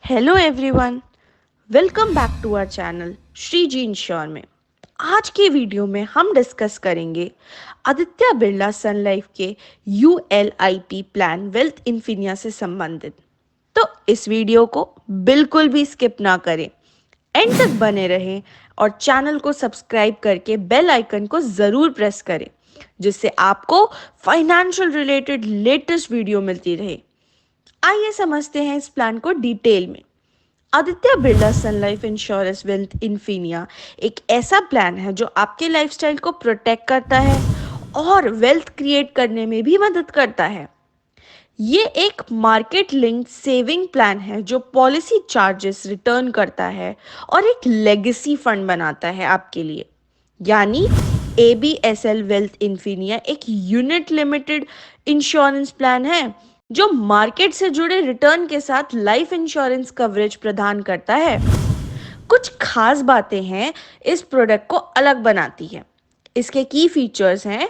Hello everyone, welcome back to our channel Shri ji insure में। आज के वीडियो में हम डिस्कस करेंगे आदित्य बिरला सन लाइफ के यूएलआईपी प्लान वेल्थ इन्फिनिया से संबंधित। तो इस वीडियो को बिल्कुल भी स्किप ना करें, एंड तक बने रहें और चैनल को सब्सक्राइब करके बेल आइकन को ज़रूर प्रेस करें, जिससे आपको फाइनेंशियल रिलेटेड लेटेस्ट वीडियो मिलती रहे। आइए समझते हैं इस प्लान को डिटेल में। आदित्य बिरला सन लाइफ इंश्योरेंस वेल्थ इन्फिनिया एक ऐसा प्लान है जो आपके लाइफस्टाइल को प्रोटेक्ट करता है और वेल्थ क्रिएट करने में भी मदद करता है। ये एक मार्केट लिंक सेविंग प्लान है जो पॉलिसी चार्जेस रिटर्न करता है और एक लेगेसी फंड बनाता है आपके लिए। यानी ABSL वेल्थ इन्फिनिया एक यूनिट लिमिटेड इंश्योरेंस प्लान है जो मार्केट से जुड़े रिटर्न के साथ लाइफ इंश्योरेंस कवरेज प्रदान करता है। कुछ खास बातें हैं इस प्रोडक्ट को अलग बनाती है। इसके की फीचर्स हैं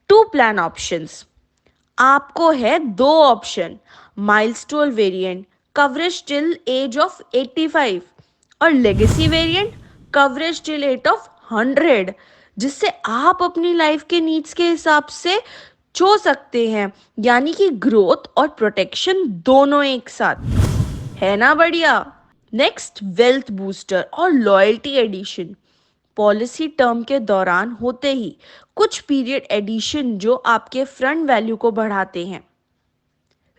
टू प्लान ऑप्शंस। आपको है दो option, milestone variant coverage till as of 85 और legacy variant coverage till as of 100, जिससे आप अपनी लाइफ के नीड्स के हिसाब से चो सकते हैं। यानी कि ग्रोथ और प्रोटेक्शन दोनों एक साथ। है ना बढ़िया। नेक्स्ट, वेल्थ बूस्टर और लॉयल्टी एडिशन। पॉलिसी टर्म के दौरान होते ही कुछ पीरियड एडिशन जो आपके फ्रंट वैल्यू को बढ़ाते हैं।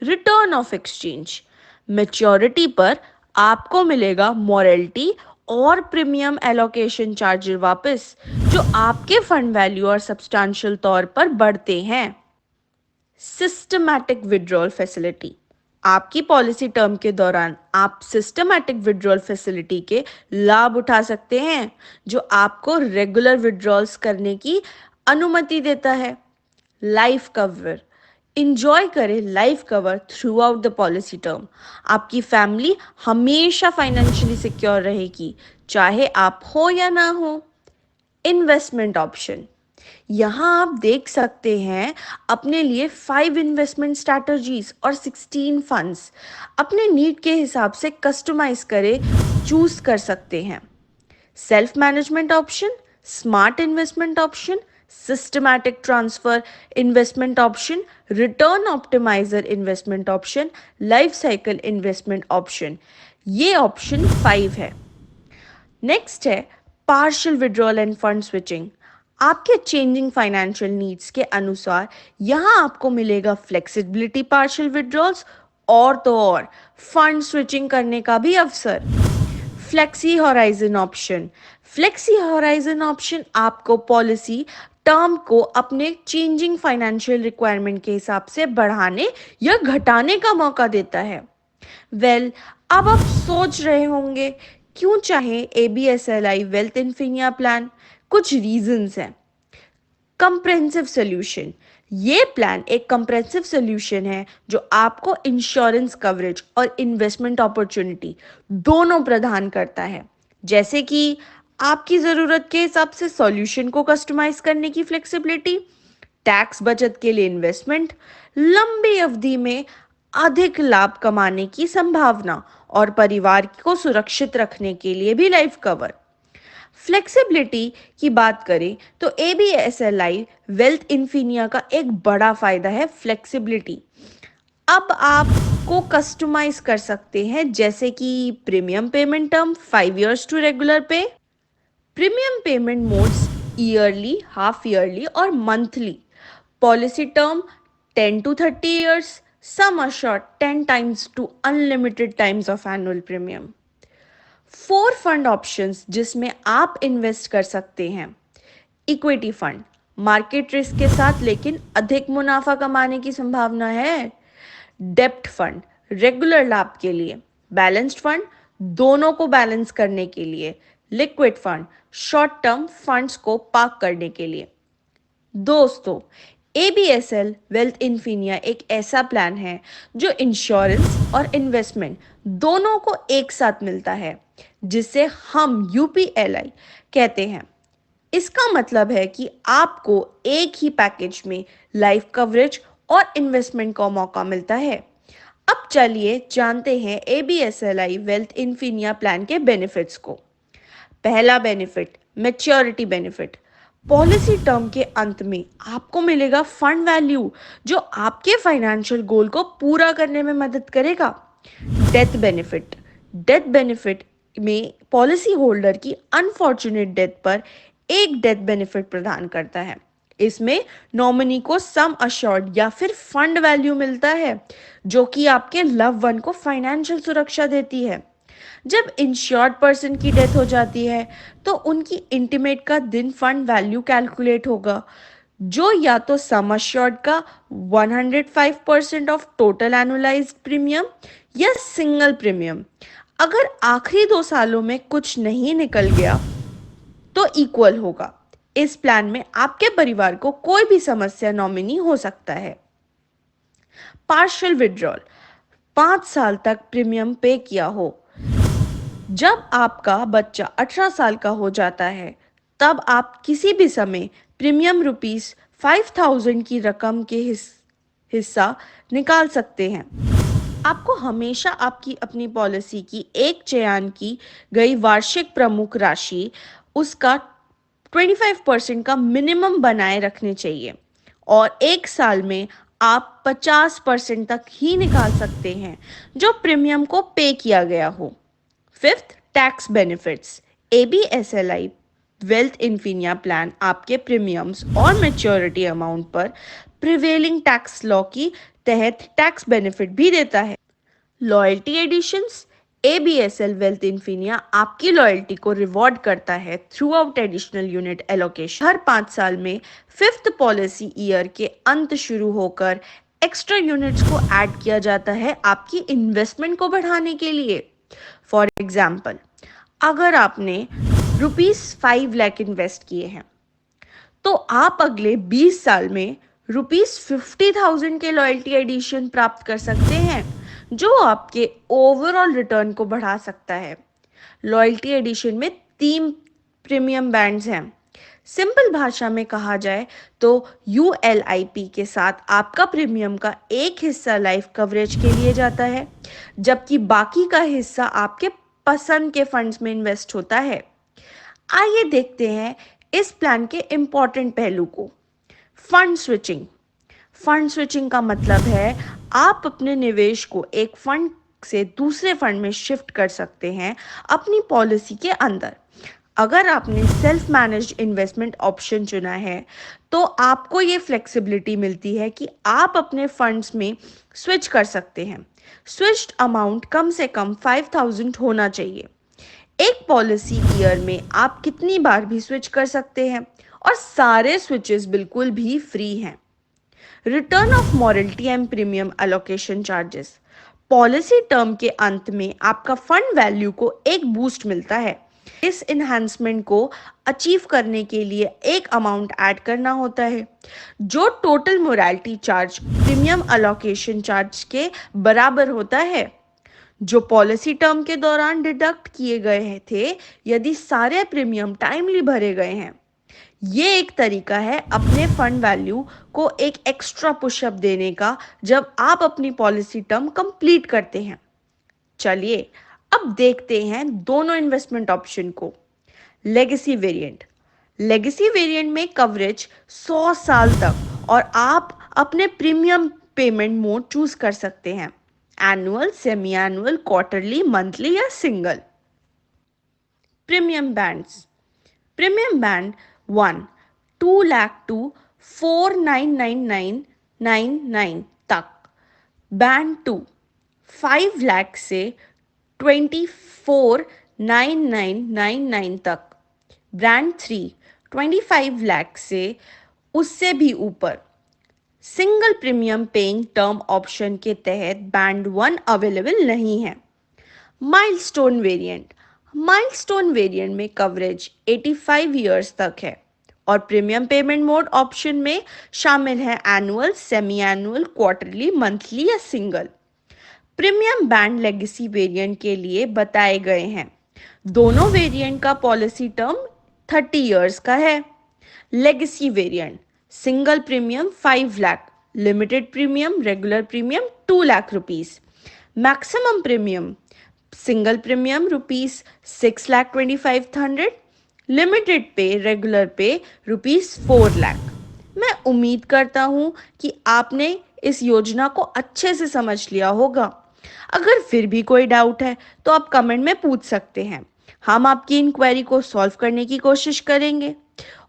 रिटर्न ऑफ एक्सचेंज, मैच्योरिटी पर आपको मिलेगा मॉरल्टी और प्रीमियम एलोकेशन चार्जेस वापस, जो आपके फंड वैल्यू और सब्सटेंशियल तौर पर बढ़ते हैं। सिस्टमैटिक विड्रॉल फैसिलिटी, आपकी पॉलिसी टर्म के दौरान आप सिस्टमैटिक विड्रॉल फैसिलिटी के लाभ उठा सकते हैं, जो आपको रेगुलर विड्रॉल्स करने की अनुमति देता है। लाइफ कवर, इंजॉय करें life cover through out the policy term. आपकी फैमिली हमेशा फाइनेंशियली सिक्योर रहेगी, चाहे आप हो या ना हो। इन्वेस्टमेंट ऑप्शन, यहाँ आप देख सकते हैं अपने लिए 5 इन्वेस्टमेंट स्ट्रैटेजीज और 16 फंड्स अपने नीड के हिसाब से कस्टमाइज करे चूज कर सकते हैं। Self management option, smart investment option, systematic transfer investment option, return optimizer investment option, लाइफ साइकिल इन्वेस्टमेंट ऑप्शन, ये ऑप्शन 5 है। नेक्स्ट है partial withdrawal and fund switching. आपके चेंजिंग फाइनेंशियल नीड्स के अनुसार यहाँ आपको मिलेगा फ्लेक्सिबिलिटी पार्शियल विड्रॉल्स और तो और फंड स्विचिंग करने का भी अवसर। Flexi horizon option, flexi horizon option आपको पॉलिसी टर्म को अपने चेंजिंग फाइनेंशियल रिक्वायरमेंट के हिसाब से बढ़ाने या घटाने का मौका देता है। अब आप सोच रहे होंगे क्यों चाहे ABSLI वेल्थ इन्फिनिया प्लान। कुछ रीजंस हैं। कंप्रेहेंसिव सोल्यूशन, ये प्लान एक कंप्रेहेंसिव सोल्यूशन है जो आपको इंश्योरेंस कवरेज और इन्वेस्टमेंट अपॉर्चुनिटी दोनों प्रदान करता है, जैसे कि आपकी ज़रूरत के हिसाब से सॉल्यूशन को कस्टमाइज करने की फ्लेक्सिबिलिटी, टैक्स बचत के लिए इन्वेस्टमेंट, लंबी अवधि में अधिक लाभ कमाने की संभावना और परिवार को सुरक्षित रखने के लिए भी लाइफ कवर। फ्लेक्सिबिलिटी की बात करें तो ABSLI वेल्थ इन्फिनिया का एक बड़ा फायदा है फ्लेक्सिबिलिटी। अब आपको कस्टमाइज कर सकते हैं, जैसे कि premium payment term 5 years to regular pay, premium payment modes yearly, half yearly और monthly, policy term 10 to 30 years, sum assured 10 times to unlimited times of annual premium। 4 fund options जिसमें आप इन्वेस्ट कर सकते हैं। इक्विटी फंड, मार्केट रिस्क के साथ लेकिन अधिक मुनाफा कमाने की संभावना है। डेप्ट फंड, रेगुलर लाभ के लिए। बैलेंस्ड फंड, दोनों को बैलेंस करने के लिए। Liquid fund, short term funds को पार्क करने के लिए। दोस्तों, ABSL वेल्थ इन्फिनिया एक ऐसा प्लान है जो इंश्योरेंस और इन्वेस्टमेंट दोनों को एक साथ मिलता है, जिसे हम UPLI कहते हैं। इसका मतलब है कि आपको एक ही पैकेज में लाइफ कवरेज और इन्वेस्टमेंट का मौका मिलता है। अब चलिए जानते हैं ABSLI वेल्थ इन्फिनिया प्लान के बेनिफिट्स को। पहला benefit, maturity benefit. Policy term के अंत में आपको मिलेगा फंड वैल्यू जो आपके फाइनेंशियल गोल को पूरा करने में मदद करेगा। डेथ बेनिफिट, डेथ बेनिफिट में पॉलिसी होल्डर की अनफॉर्चुनेट डेथ पर एक डेथ बेनिफिट प्रदान करता है। इसमें नॉमिनी को सम अश्योर्ड या फिर फंड वैल्यू मिलता है जो कि आपके लव वन को फाइनेंशियल सुरक्षा देती है। जब इंश्योर्ड पर्सन की डेथ हो जाती है तो उनकी इंटीमेट का दिन फंड वैल्यू कैलकुलेट होगा जो या तो सम अश्योर्ड का 105% ऑफ टोटल एनुअलाइज्ड प्रीमियम या सिंगल प्रीमियम। अगर आखिरी 2 सालों में कुछ नहीं निकल गया तो इक्वल होगा। इस प्लान में आपके परिवार को कोई भी समस्या नॉमिनी हो सकता है। पार्शियल विड्रॉल, 5 साल तक प्रीमियम पे किया हो। जब आपका बच्चा 18 साल का हो जाता है तब आप किसी भी समय प्रीमियम ₹5000 की रकम के हिस्सा निकाल सकते हैं। आपको हमेशा आपकी अपनी पॉलिसी की एक चयन की गई वार्षिक प्रमुख राशि उसका 25% का मिनिमम बनाए रखने चाहिए और एक साल में आप 50% तक ही निकाल सकते हैं जो प्रीमियम को पे किया गया हो। Fifth, tax benefits. ABSLI wealth Infinia plan आपके प्रीमियम्स और मैच्योरिटी अमाउंट पर प्रिवेलिंग टैक्स लॉ की तहत टैक्स बेनिफिट भी देता है। Loyalty additions, ABSL wealth Infinia आपकी लॉयल्टी को रिवॉर्ड करता है throughout additional unit allocation. हर 5 साल में फिफ्थ पॉलिसी ईयर के अंत शुरू होकर एक्स्ट्रा यूनिट्स को ऐड किया जाता है आपकी इन्वेस्टमेंट को बढ़ाने के लिए। फॉर एग्जाम्पल, अगर आपने ₹5 लाख इन्वेस्ट किए हैं तो आप अगले 20 साल में ₹50,000 के लॉयल्टी एडिशन प्राप्त कर सकते हैं जो आपके ओवरऑल रिटर्न को बढ़ा सकता है। लॉयल्टी एडिशन में 3 प्रीमियम बैंड्स हैं। सिंपल भाषा में कहा जाए तो ULIP के साथ आपका प्रीमियम का एक हिस्सा लाइफ कवरेज के लिए जाता है जबकि बाकी का हिस्सा आपके पसंद के फंड्स में इन्वेस्ट होता है। आइए देखते हैं इस प्लान के इंपॉर्टेंट पहलू को। Fund switching. फंड स्विचिंग का मतलब है आप अपने निवेश को एक फंड से दूसरे फंड में शिफ्ट कर सकते हैं अपनी पॉलिसी के अंदर। अगर आपने सेल्फ मैनेज्ड इन्वेस्टमेंट ऑप्शन चुना है तो आपको ये फ्लेक्सिबिलिटी मिलती है कि आप अपने फंड्स में स्विच कर सकते हैं। स्विच्ड अमाउंट कम से कम 5000 होना चाहिए। एक पॉलिसी ईयर में आप कितनी बार भी स्विच कर सकते हैं और सारे स्विचेस बिल्कुल भी फ्री हैं। Return of mortality and premium allocation charges. Policy term के अंत में आपका फंड वैल्यू को एक बूस्ट मिलता है। इस इन्हांसमेंट को अचीव करने के लिए एक अमाउंट ऐड करना होता है जो total morality charge premium allocation charge के बराबर होता है जो पॉलिसी टर्म के दौरान डिडक्ट किए गए थे यदि सारे प्रीमियम टाइमली भरे गए हैं। ये एक तरीका है अपने फंड वैल्यू को एक एक्स्ट्रा पुशअप देने का जब आप अपनी पॉलिसी टर्म कंप्लीट करते हैं। चलिए अब देखते हैं दोनों इन्वेस्टमेंट ऑप्शन को। Legacy variant. लेगेसी वेरिएंट में कवरेज 100 साल तक और आप अपने प्रीमियम पेमेंट मोड चूज कर सकते हैं, annual, semi annual, quarterly, monthly या single. Premium bands. Premium band 1 2 lakh to 4,999,999 तक। बैंड 2 5 लाख से 24,9999 तक। बैंड 3 25 लाख से उससे भी ऊपर। Single premium paying term option के तहत बैंड 1 अवेलेबल नहीं है। Milestone variant. माइलस्टोन वेरिएंट में कवरेज 85 ईयर्स तक है और प्रीमियम पेमेंट मोड ऑप्शन में शामिल है annual, semi annual, quarterly, monthly या single. Premium band legacy variant के लिए बताए गए हैं। दोनों वेरिएंट का पॉलिसी टर्म 30 ईयर्स का है। Legacy variant single premium 5 lakh, limited premium, regular premium 2 lakh rupees. Maximum premium single premium ₹6,25,100, limited पे रेगुलर पे ₹4 लाख। मैं उम्मीद करता हूँ कि आपने इस योजना को अच्छे से समझ लिया होगा। अगर फिर भी कोई डाउट है तो आप कमेंट में पूछ सकते हैं। हम आपकी इंक्वायरी को सॉल्व करने की कोशिश करेंगे।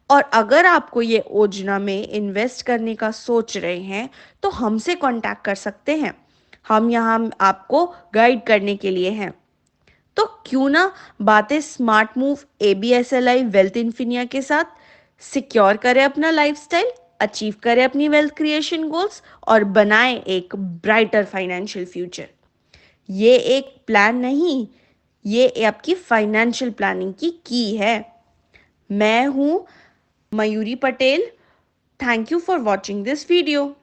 और अगर आपको ये योजना में इन्वेस्ट करने का सोच रहे हैं तो हमसे कांटेक्ट कर सकते हैं। हम यहाँ आपको गाइड करने के लिए हैं। तो क्यों ना बातें smart move ABSLI wealth Infinia के साथ सिक्योर करें अपना लाइफस्टाइल, अचीव करें अपनी वेल्थ क्रिएशन गोल्स और बनाएं एक ब्राइटर फाइनेंशियल फ्यूचर। ये एक प्लान नहीं, ये आपकी फाइनेंशियल प्लानिंग की है। मैं हूं Mayuri Patel. Thank you for watching this video.